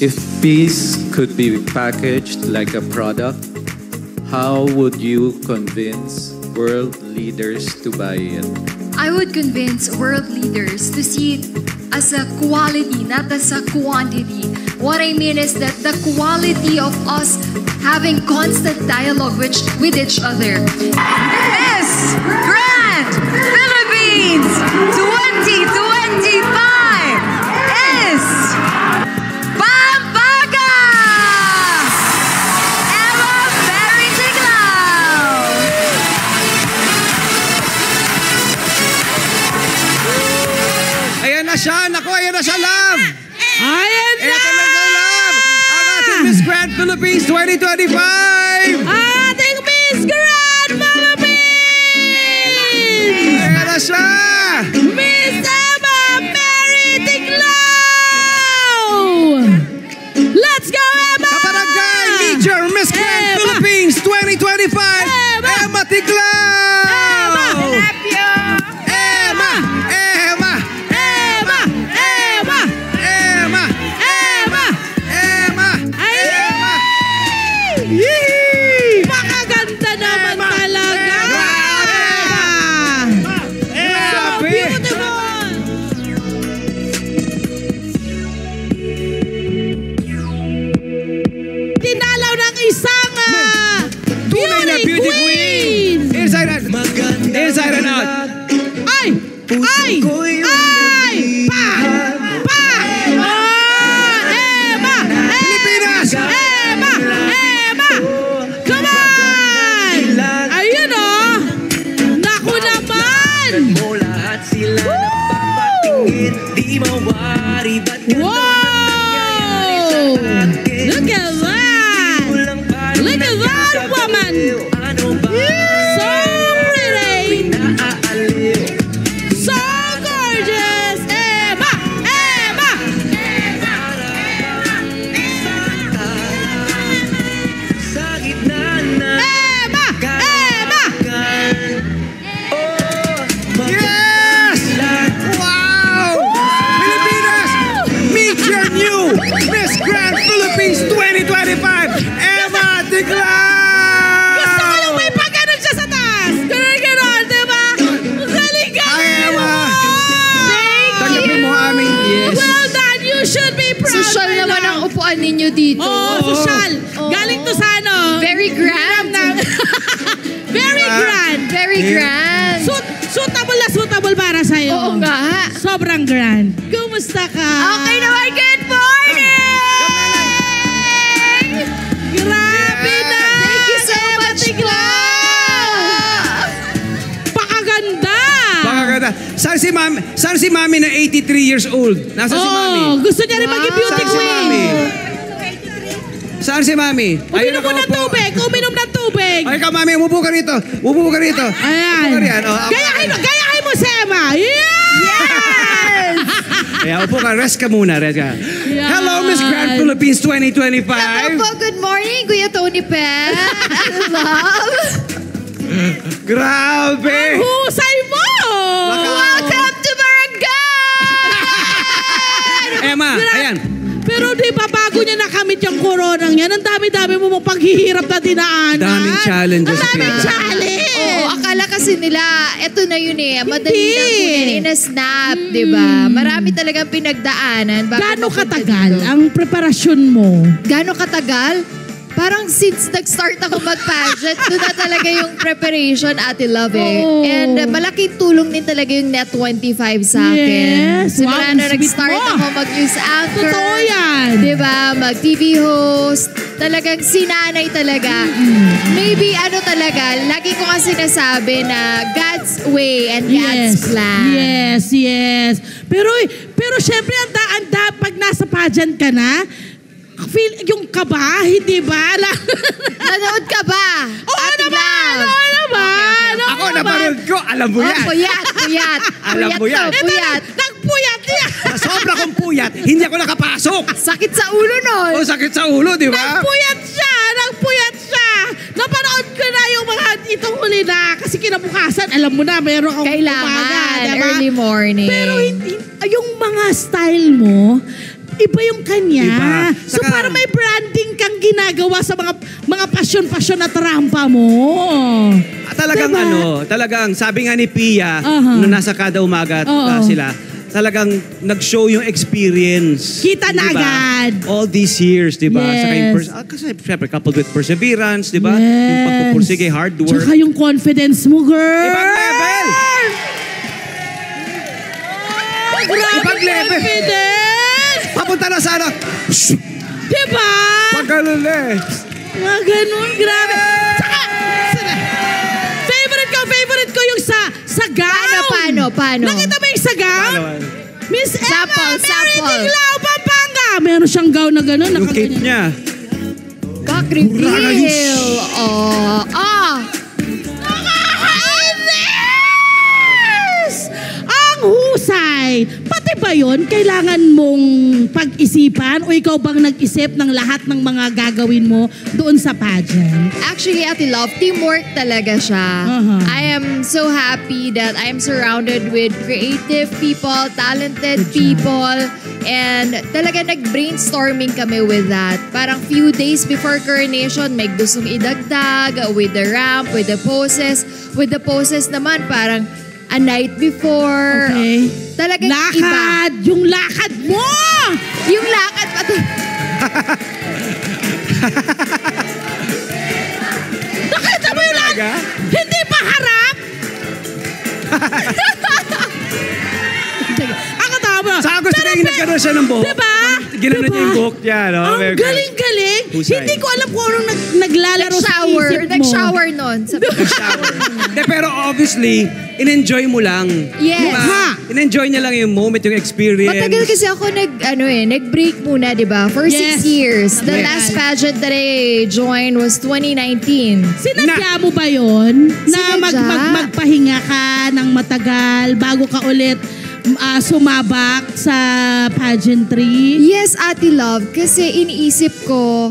If peace could be packaged like a product, how would you convince world leaders to buy it? I would convince world leaders to see it as a quality, not as a quantity. What I mean is that the quality of us having constant dialogue with each other. Miss Grand Philippines 2025 is Pampanga! Emma Mary Tiglao! Ayan na siya! Naku, ayan na siya, love! Ayan na! Ito na siya, love! Ang ating Miss Grand Philippines 2025! Ating Miss Grand Philippines! Ayan na siya! Miss Emma Mary Tiglao! Let's go, Emma! Kabarangay, meet your Miss Grand Philippines 2025! Emma Tiglao! Hanap you! Emma! Emma! Emma! Emma! Emma! Emma! Emma! Ay! Yee! Pakaganda naman Emma! talaga! So Grabe! beautiful! Tinalaw ng isang Tunay na beauty queen! Inside and inside and out! Ay! Ay! Ay! Pa! Pa! Oh! Emma! Pilipinas! Emma! Emma! Come on! Ayun oh! Naku naman! Wow! Look at that! Look at that woman! So pretty! So gorgeous! Emma! Emma! Emma! Emma! Yes! Wow! Pilipinas! Meet your new Miss Grand Philippines 2025, Emma Tiglao! Gusto ko yung may pagganon siya sa taas! Ganon-ganon, diba? Galing-galing Ay, Emma! mo! Tanggapin mo aming yes. Well done! You should be proud, Social my naman ang love. upuan ninyo dito. Oo, social. Oo. Galing to sa ano? Very grand. Very grand. Very grand. Suitable para sa'yo. Oo nga. Sobrang grand. Kumusta ka? Okay naman, good morning! Grabe na! Thank you so much, Pakaganda! Baka ganda. Saan si Mami na 83 years old? Nasa si Mami? Gusto niya rin maging beauty Saan si Mami? queen. Saan si Mami? Uminom mo ng tubig. Uminom ng tubig. Ay, ikaw, Mami, umupo ka rito. Umupo ka rito. Ayan. Umupo ka riyan. Oh, Gayahin mo si Emma. Yes! Kaya upo ka, rest ka muna. Rest ka. Yan. Hello, Miss Grand Philippines 2025. Hello po, good morning, Kuya Tony Pet. Love. Grabe! Husay mo! Welcome to Barangay! Emma, ayan. Pero di ba bago niya nakamit yung koronang yan, ang dami-dami mo mong paghihirap na dinaanan. Daming challenges. Ang daming Tita. challenge. Oo, akala kasi nila, eto na yun eh. Madali Hindi. lang kunin in a snap, di ba? Marami talagang pinagdaanan. bago Gaano mapunta katagal dito. ang preparasyon mo? Gaano katagal? Parang since nag-start ako mag-pageant, doon na talaga yung preparation, Ate Love eh. Oo. And malaking tulong din talaga yung Net25 sa akin. Yes. Simula Wow, na sweet nag-start mo. ako mag-news anchor. Totoo yan. Diba? Mag-TV host. Talagang sinanay talaga. Maybe ano talaga, lagi ko kasi sinasabi na God's way and God's plan. Yes. Pero syempre, pag nasa pageant ka na, feel yung kaba, hindi ba? Nanood ka ba? Oo Ate naman! Love? Oo naman! Okay. Ako, napanood ko. Alam mo yan. Puyat. Alam mo yan. Puyat. Nagpuyat niya! Sa sobra kong puyat, hindi ako nakapasok. Sakit sa ulo nun. O, sakit sa ulo, di ba? Nagpuyat siya! Napanood ko na yung mga itong huli na kasi kinabukasan, alam mo na, mayroon akong Kailangan, umaga, diba? early morning. Pero yung mga style mo, iba yung kanya. Iba. So Saka- para may branding kang ginagawa sa mga pasyon-pasyon at rampa mo. Talagang Diba? talagang sabi nga ni Pia, Aha. nung nasa kada umaga sila, talagang nag-show yung experience. Kita na Diba? agad. All these years, di ba? Yes. Saka yung kasi syempre coupled with perseverance, di ba? Yes. Yung pagpupursige, hard work. Tsaka yung confidence mo, girl. Ibang level! Grabe Ibang level! confidence! Papunta na sana. Diba? Pag ganun eh. Mga ganun, grabe. Tsaka, favorite ko yung sa gown. Paano? Nakita mo yung sa gown? Paano? Miss Emma, Mary sample. Tiglao, Pampanga. Meron siyang gown na gano'n. Yung cape niya. Back reveal. Nakakainis! Ang husay. Pati ba yun, kailangan mong pag-isipan o ikaw bang nag-isip ng lahat ng mga gagawin mo doon sa pageant? Actually, Ate Love, teamwork talaga siya. Uh-huh. I am so happy that I'm surrounded with creative people, talented people, and talaga nag-brainstorming kami with that. Parang few days before coronation, may gustong idagdag with the ramp, with the poses. With the poses naman, parang a night before. Okay. Talagang iba. Lakad! Yung lakad mo! Yung lakad pa to. Nakita mo yung lakad? Talaga? Hindi pa harap? Ako tama. Saka gusto ko yung nagkaroon siya ng buhok. Diba? Ginanon niya yung buhok niya, no? Ang Very- galing-galing. Husay. Hindi ko alam kung anong naglalaro sa isip mo. Nag-shower nun. Nag-shower. De, pero obviously, in-enjoy mo lang. Yes. Diba? Ha? In-enjoy niya lang yung moment, yung experience. Matagal kasi ako nag-break muna, di ba? For Yes. 6 years. The Yes. last pageant that I joined was 2019. Sinadya mo ba yun? Na Sinadya. magpahinga ka ng matagal bago ka ulit sumabak sa pageantry? Yes, Ate Love. Kasi iniisip ko,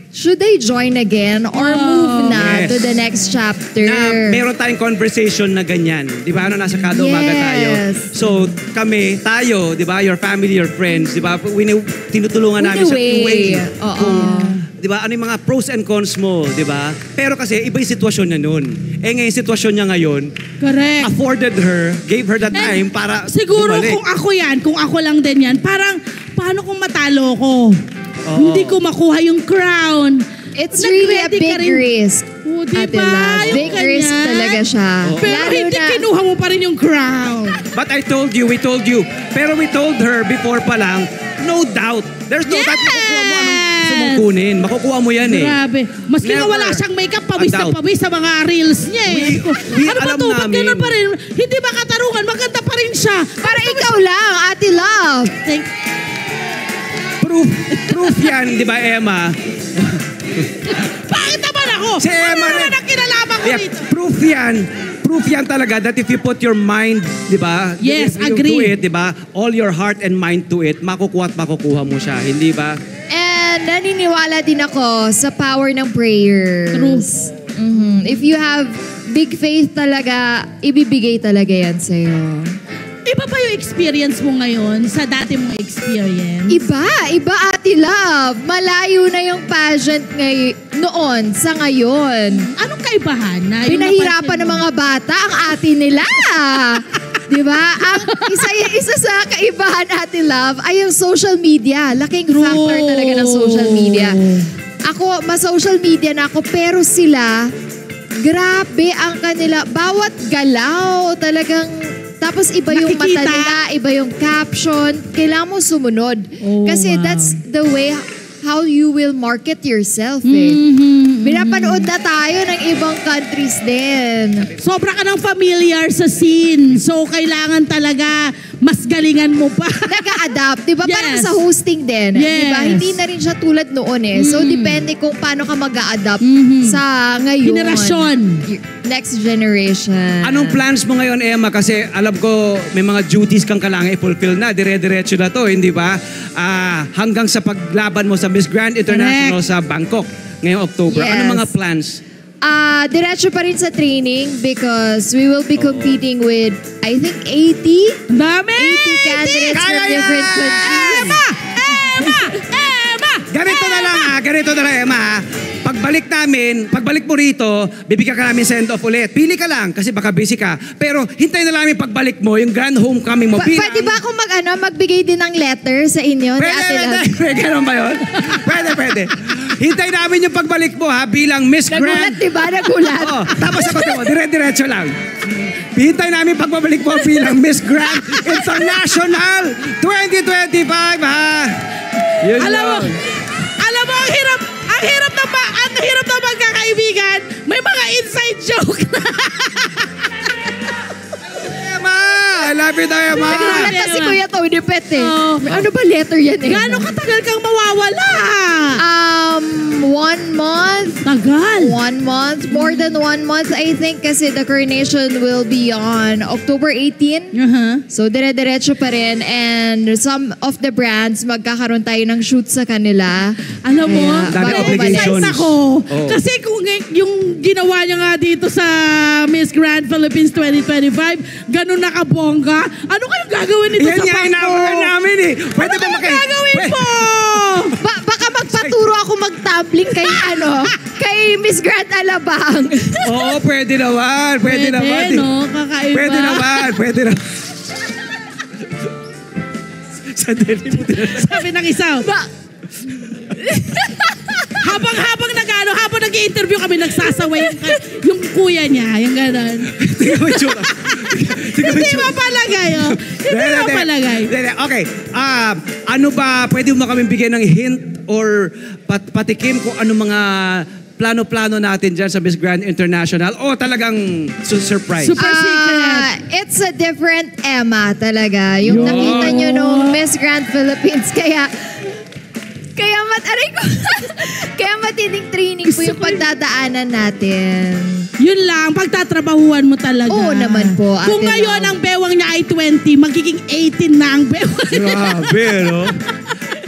should I join again or move na Yes. to the next chapter? Na meron tayong conversation na ganyan. Di ba? Nasa kada umaga tayo. Yes. So, tayo, di ba? Your family, your friends, di ba? Tinutulungan namin In a sa way. two-way. Oo. Di ba? Ano yung mga pros and cons mo, di ba? Pero kasi, iba yung sitwasyon niya nun. Ngayon yung sitwasyon niya ngayon, Correct. afforded her, gave her the time para Siguro bumalik. kung ako lang din yan, parang paano kung matalo ko? Hindi ko makuha yung crown. It's really a Nag-ready ka big rin. risk. O, Ate diba? Love. Yung Big risk ganyan. talaga siya. Pero Lalo hindi na- kinuha mo pa rin yung crown. But I told you, we told you. Pero we told her before pa lang, no doubt. There's no doubt makukuha mo anong sumukunin. Makukuha mo yan eh. Grabe. Maski na Never. wala siyang makeup, pawis A na doubt. pawis sa mga reels niya eh. We Ano ba alam to? Ba't namin. ganun pa rin? Hindi ba katarungan? Maganda pa rin siya. Para ikaw lang, Ate Love. Proof yan, di ba, Emma? Bakit naman ako? Si Emma Ano rin. naman ang kinalaman ko Yeah, dito? proof yan talaga that if you put your mind, di ba? Yes, if you agree. do it, di ba? All your heart and mind to it, makukuha at makukuha mo siya, hindi ba? And naniniwala din ako sa power ng prayers. If you have big faith talaga, ibibigay talaga yan sa'yo. Iba pa yung experience mo ngayon sa dati mong experience? Iba Ate Love. Malayo na yung pageant noon sa ngayon. Anong kaibahan? Na yung Pinahirapan napansin ng mo? mga bata ang ate nila. Di ba? Ang isa sa kaibahan, Ate Love, ay yung social media. Laking factor talaga ng social media. Ako, ma-social media na ako, pero sila, grabe ang kanila. Bawat galaw, talagang, tapos iba yung mata Nakikita. nila, iba yung caption. Kailangan mo sumunod. Oh, Kasi wow. that's the way how you will market yourself eh. Pinapanood na tayo ng ibang countries din. Sobra ka ng familiar sa scene. So, kailangan talaga mas galingan mo pa. Nag-a-adapt, di ba? Yes. Parang sa hosting din. Di ba? Yes. Hindi na rin siya tulad noon eh. So, depende kung paano ka mag-a-adapt sa ngayon. Generasyon. Next generation. Anong plans mo ngayon, Emma? Kasi alam ko may mga duties kang kailangan i-fulfill na. Dire-diretso na to, hindi ba? Hanggang sa paglaban mo sa Miss Grand International sa Bangkok ngayong October. Yes. Anong mga plans? Diretso pa rin sa training because we will be competing with, I think, 80 Dami! 80 candidates from different countries. na lang ganito na lang, Emma ha. Pagbalik mo rito, bibigyan ka namin send-off ulit. Pili ka lang kasi baka busy ka. Pero hintayin na namin pagbalik mo, yung grand homecoming mo. Pwede ba akong magbigay din ng letter sa inyo? ni Ate Love? Pwede. Ganun ba yun? Pwede. Hintayin namin yung pagbalik mo ha, bilang Miss Nagulat, Grand. diba? Nagulat. Oo, tapos sagot mo, dire-diretso lang. Hintayin namin pagbabalik mo bilang Miss Grand International 2025 ha. Yun Alam mo, yun. ang hirap na magkakaibigan. May mga inside joke na. Emma! I love you, Emma! Nagulat na si Kuya Tony Pet eh. Oh. Ano ba letter yan eh? Gaano katagal kang mawawala? 1 month. Tagal. 1 month. More than 1 month, I think, kasi the coronation will be on October 18. So, dire-diretso pa rin. And some of the brands, magkakaroon tayo ng shoot sa kanila. Alam mo, Kaya, dami bago obligations. balik. ako. Oh. Kasi kung yung ginawa niya nga dito sa Miss Grand Philippines 2025, ganun nakabongga. Ano kayong gagawin nito Yan sa nga, bangko? inaabangan namin eh. Pwede Ano ba kayong gagawin po? Baka magpaturo ako mag-tumbling kay kay Miss Grand Alabang. Oo, pwede naman. Pwede naman. no? Kakaiba. Pwede naman. Sandali mo din. Sabi ng isa, habang nag-i-interview kami, nagsasaway yung kuya niya, yung gano'n. Tingnan mo yung tsura. Hindi mapalagay, oh. Hindi mapalagay. Okay. Ano ba, pwede mo kami bigyan ng hint or patikim kung ano mga plano-plano natin dyan sa Miss Grand International o talagang surprise? Super secret. It's a different Emma talaga. Yung nakita nyo nung Miss Grand Philippines. Kaya matinding training po yung pagdadaanan natin. Yun lang, pagtatrabahuan mo talaga. Oo naman po, Ate Kung ngayon Lau. ang bewang niya ay 20, magiging 18 na ang bewang. Grabe, no?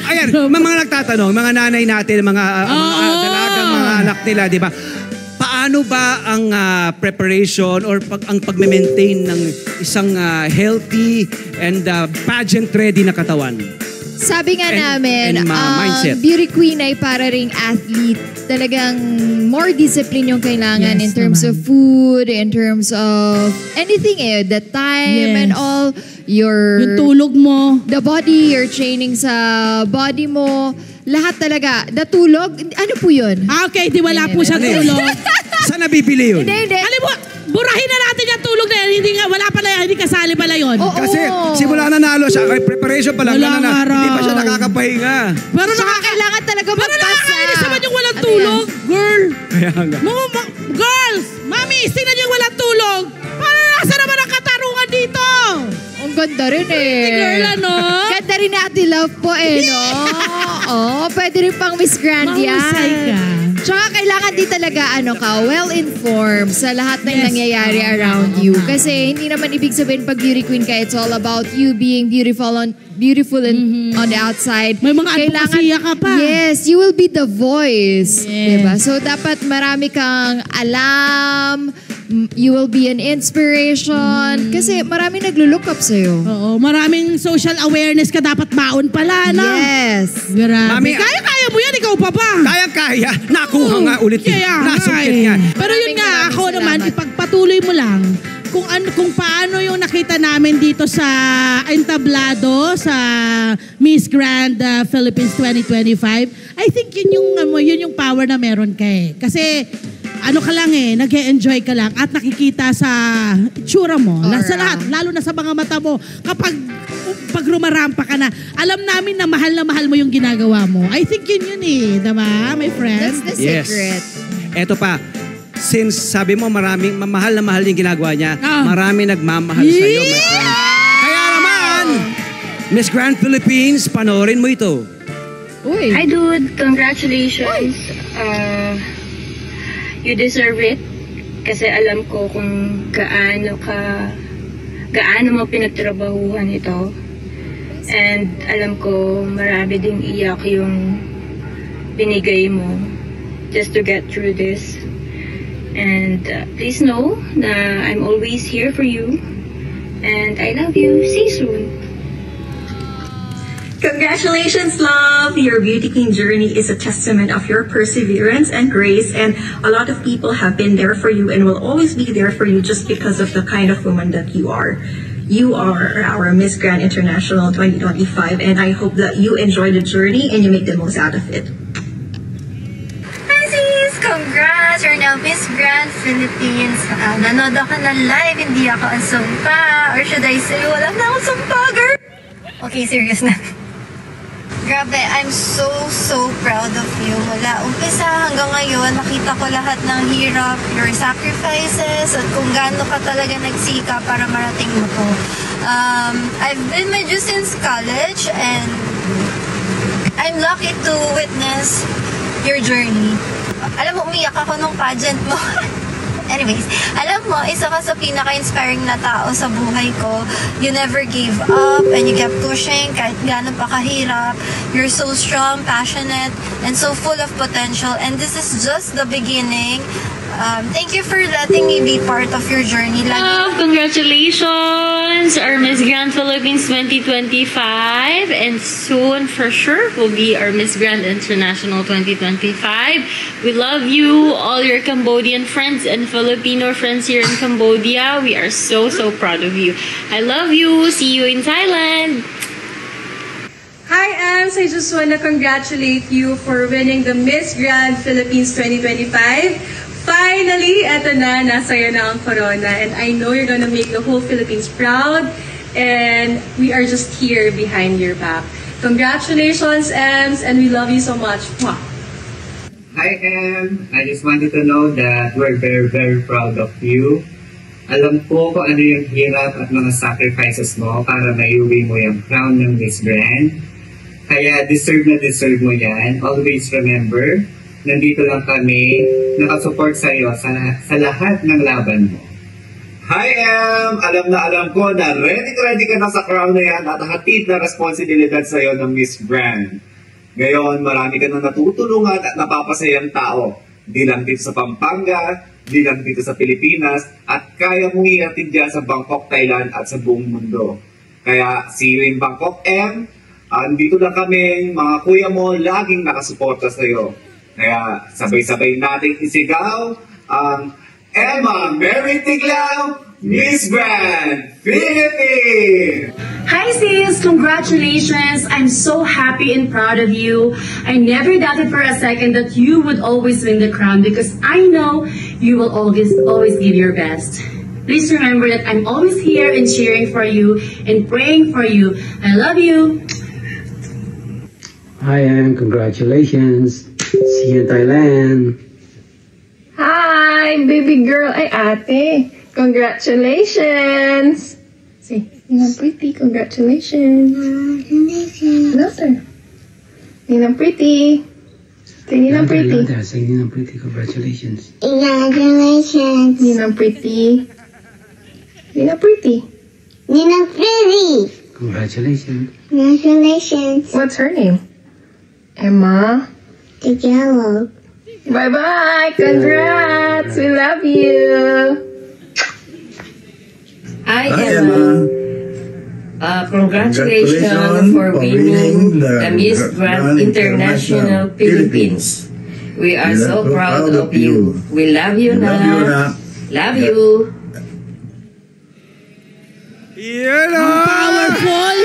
Ayan, mga nagtatanong, mga nanay natin, mga dalagang mga anak nila, di ba? Paano ba ang preparation or ang pag-maintain ng isang healthy and pageant-ready na katawan? Sabi nga And namin, mindset. beauty queen ay para ring athlete. Talagang more discipline yung kailangan Yes, in terms naman. of food, in terms of anything the time Yes. and all. Yung tulog mo. The body, your training sa body mo. Lahat talaga. The tulog, ano po yun? Okay, di wala po siya tulog. Saan nabibili yun? Hindi. Alam mo, burahin na natin yung tulog na yan. Hindi nga, wala pala yan, hindi kasali pala yun. Oo. Kasi simula nanalo siya, kay preparation pa lang, Wala nga raw. hindi pa siya nakakapahinga. Pero Saka kailangan talaga Pero magpasa. nakakainis naman yung walang Ano tulog. Girl, Kaya nga. girls, mami, tingnan niyo yung walang tulog. Para nasa naman ang katarungan dito? Ang ganda rin Girl, ano? Ganda rin natin love po no? Oo, pwede rin pang Miss Grand Mahusay ka. yan. Tsaka kailangan din talaga well-informed sa lahat ng Yes. nangyayari around you. Kasi hindi naman ibig sabihin pag beauty queen ka, it's all about you being beautiful and on the outside. May mga advokasya ka pa. Yes, you will be the voice. Yes. Diba? So dapat marami kang alam, you will be an inspiration. Kasi marami naglo-look up sa'yo. Oo, maraming social awareness ka dapat baon pala, no? Yes. Grabe. Mami, Kaya mo yan, ikaw pa pa. Kaya. Nakuha nga ulit yun. Kaya nga Nasungkit eh. nga. Pero yun nga, Maraming ako naman, salamat. ipagpatuloy mo lang kung paano yung nakita namin dito sa entablado sa Miss Grand Philippines 2025. I think yun yung power na meron ka eh. Kasi ano ka lang nag-e-enjoy ka lang at nakikita sa itsura mo, sa lahat, lalo na sa mga mata mo, pag rumarampa ka na, alam namin na mahal mo yung ginagawa mo. I think yun diba, my friend? That's the Yes. secret. Eto pa, since sabi mo maraming mahal na mahal yung ginagawa niya, Ah. marami nagmamahal sa iyo, my friend. Kaya naman, Miss Grand Philippines, panoorin mo ito. Uy. Hi dude, congratulations. You deserve it. Kasi alam ko kung gaano mo pinagtrabahuhan ito. And alam ko marami ding iyak yung binigay mo just to get through this. And please know na I'm always here for you. And I love you. See you soon. Congratulations, love! Your beauty king journey is a testament of your perseverance and grace, and a lot of people have been there for you and will always be there for you just because of the kind of woman that you are. You are our Miss Grand International 2025, and I hope that you enjoy the journey and you make the most out of it. Hi sis! Congrats! You're now Miss Grand Philippines. Nanood ako ng live, hindi ako ang sumpa. Or should I say, wala na akong sumpa, girl! Okay, serious na. Grabe, I'm so proud of you. Mula umpisa hanggang ngayon, nakita ko lahat ng hirap, your sacrifices, at kung gaano ka talaga nagsika para marating mo to. I've been with you since college, and I'm lucky to witness your journey. Alam mo, umiyak ako nung pageant mo. Anyways, alam mo, isa ka sa pinaka-inspiring na tao sa buhay ko. You never gave up and you kept pushing kahit gaano pa kahirap. You're so strong, passionate, and so full of potential. And this is just the beginning. Thank you for letting me be part of your journey. Congratulations, our Miss Grand Philippines 2025, and soon for sure will be our Miss Grand International 2025. We love you, all your Cambodian friends and Filipino friends here in Cambodia. We are so proud of you. I love you. See you in Thailand. Hi, Ams. I just want to congratulate you for winning the Miss Grand Philippines 2025. Finally, eto na, nasa iyo na ang corona, and I know you're gonna make the whole Philippines proud, and we are just here behind your back. Congratulations, Ems, and we love you so much. Mwah. Hi, Em. I just wanted to know that we're very proud of you. Alam ko kung ano yung hirap at mga sacrifices mo para maiuwi mo yung crown ng Miss Grand. Kaya deserve mo yan. Always remember, nandito lang kami, nakasupport sa iyo sa lahat ng laban mo. Hi, Em! Alam ko na ready ka na sa crown na yan at hatid na responsibilidad sa iyo ng Miss Grand. Ngayon, marami ka na natutulungan at napapasayang tao. Di lang dito sa Pampanga, di lang dito sa Pilipinas, at kaya mong ihatid dyan sa Bangkok, Thailand at sa buong mundo. Kaya, see you in Bangkok, Em! Andito lang kami, mga kuya mo, laging nakasuporta sa iyo. Kaya sabay-sabay natin isigaw ang Emma Mary Tiglao, Miss Grand Philippines! Hi sis! Congratulations! I'm so happy and proud of you. I never doubted for a second that you would always win the crown because I know you will always give your best. Please remember that I'm always here and cheering for you and praying for you. I love you! Hi, Em. Congratulations! See you in Thailand. Hi, baby girl. Ay, ate. Congratulations. Say, Ninang Pretty, congratulations. Another. Ninang Pretty. Say, Ninang Pretty. Say, Ninang Pretty, congratulations. Congratulations. Ninang Pretty. Ninang Pretty. Ninang Pretty. Congratulations. Congratulations. What's her name? Emma. Tagalog. Bye-bye. Congrats. We love you. Hi, Emma. Congratulations for winning the Miss Grand International Philippines. We are so proud of you. We love you, Nana. Love you. Ang powerful!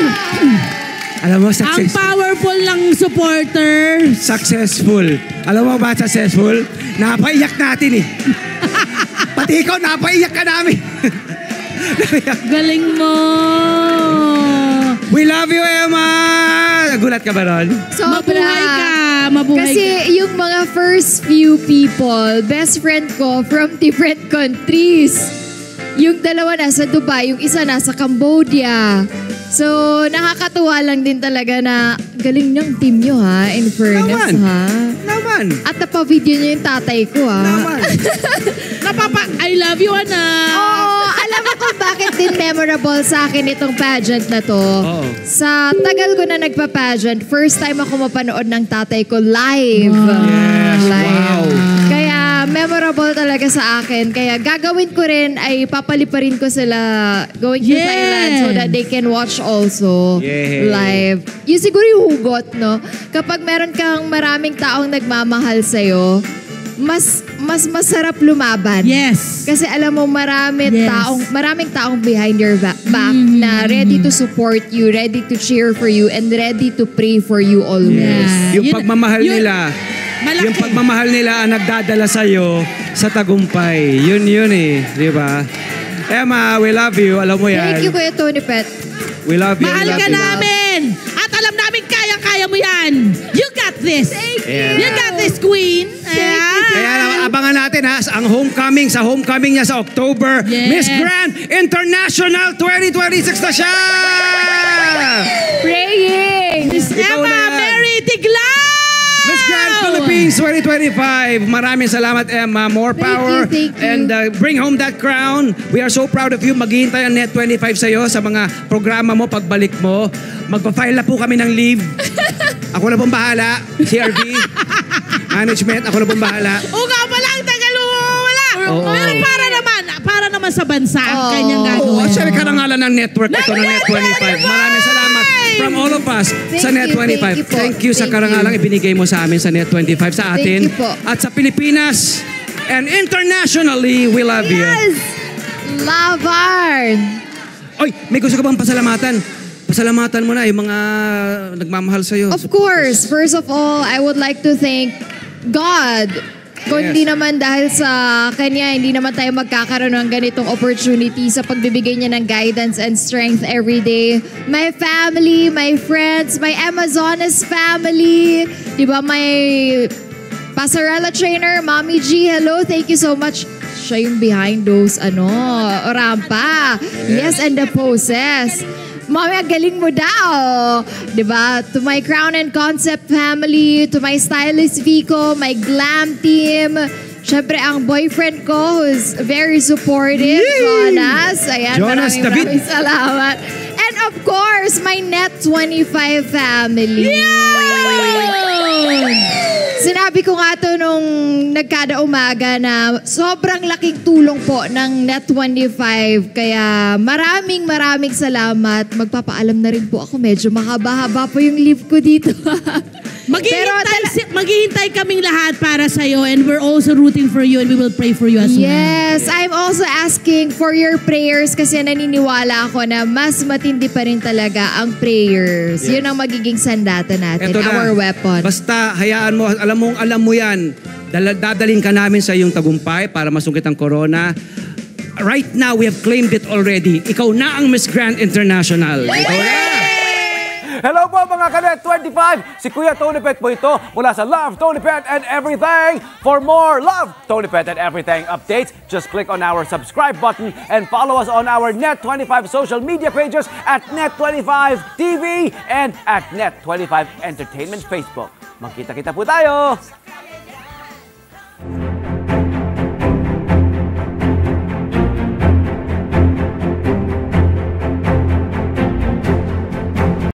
Alam mo, Ang powerful ng supporter. Successful. Alam mo ba successful? Napaiyak natin eh. Pati ikaw, napaiyak ka namin. Galing mo. We love you, Emma! Nagulat ka ba ron? Mabuhay ka. Mabuhay Kasi yung mga first few people, best friend ko from different countries. Yung dalawa nasa Dubai, yung isa nasa Cambodia. So, nakakatuwa lang din talaga na galing niyang team niyo ha, in fairness ha. Naman. At napavideo niyo yung tatay ko ha. Naman. I love you, anak. Oo, alam mo kung bakit din memorable sa akin itong pageant na to. Oo. Sa tagal ko na nagpa-pageant, first time ako mapanood ng tatay ko live. Yes, Live. wow. Kaya memorable talaga sa akin. Kaya gagawin ko rin ay papaliparin ko sila going to Thailand so that they can watch also live. Yung siguro yung hugot, no? Kapag meron kang maraming taong nagmamahal sa'yo, mas masarap lumaban. Yes. Kasi alam mo maraming taong behind your back na ready to support you, ready to cheer for you, and ready to pray for you always. Yeah. Yung pagmamahal nila. Malaki. Yung pagmamahal nila ang nagdadala sa'yo sa tagumpay. Yun eh. Di ba? Emma, we love you. Alam mo yan. Thank you, Kuya Tony Pet. We love you. Mahal ka namin. At alam namin kaya mo yan. You got this. You got this, Queen. Kaya abangan natin ha, ang homecoming, sa homecoming niya sa October. Miss Grand International 2026 na siya! Praying! Miss Emma Mary Tiglan! Miss Grand Philippines 2025. Maraming salamat, Emma. More power. Thank you. And bring home that crown. We are so proud of you. Maghihintay ang Net25 sa'yo sa mga programa mo pagbalik mo. Magpa-file na po kami ng leave. Ako na pong bahala. CRB. Management. Ako na pong bahala. O nga pala, ang tagal mo wala. Pero para naman sa bansa ang kanyang gagawin. Siya rin karangalan ng network ito ng Net25. Maraming salamat from all of us sa Net25. Thank you sa karangalang ibinigay mo sa amin sa Net25 sa atin. At sa Pilipinas and internationally, we love you. Yes! Love Art! Oy, may gusto ka bang pasalamatan? Pasalamatan mo na yung mga nagmamahal sa'yo. Of course. First of all, I would like to thank God. Kung hindi naman dahil sa Kanya, hindi naman tayo magkakaroon ng ganitong opportunity sa pagbibigay niya ng guidance and strength every day. My family, my friends, my Amazonas family, di ba, my Pasarela trainer, Mommy G, hello, thank you so much. Siya yung behind those, rampa. Yes, and the poses. Mami, ang galing mo daw. Diba? To my Crown and Concept family, to my stylist Vico, my glam team, syempre ang boyfriend ko who's very supportive, Jonas. Ayan, maraming salamat. And of course, my Net25 family. Sinabi ko nga to nung nagkada umaga na sobrang laking tulong po ng Net25. Kaya maraming salamat. Magpapaalam na rin po ako. Medyo mahaba-haba po yung leave ko dito. Maghihintay kaming lahat para sa'yo and we're also rooting for you and we will pray for you as well. Yes, I'm also asking for your prayers kasi naniniwala ako na mas matindi pa rin talaga ang prayers. Yun ang magiging sandata natin, our weapon. Basta hayaan mo, alam mo yan, dadaling ka namin sa iyong tagumpay para masungkit ang corona. Right now, we have claimed it already. Ikaw na ang Miss Grand International. Ikaw na! Hello po mga ka-Net25! Si Kuya Tony Pet po ito mula sa Love, Tony Pet and Everything. For more Love, Tony Pet and Everything updates, just click on our subscribe button and follow us on our Net25 social media pages at Net25 TV and at Net25 Entertainment Facebook. Magkita-kita po tayo!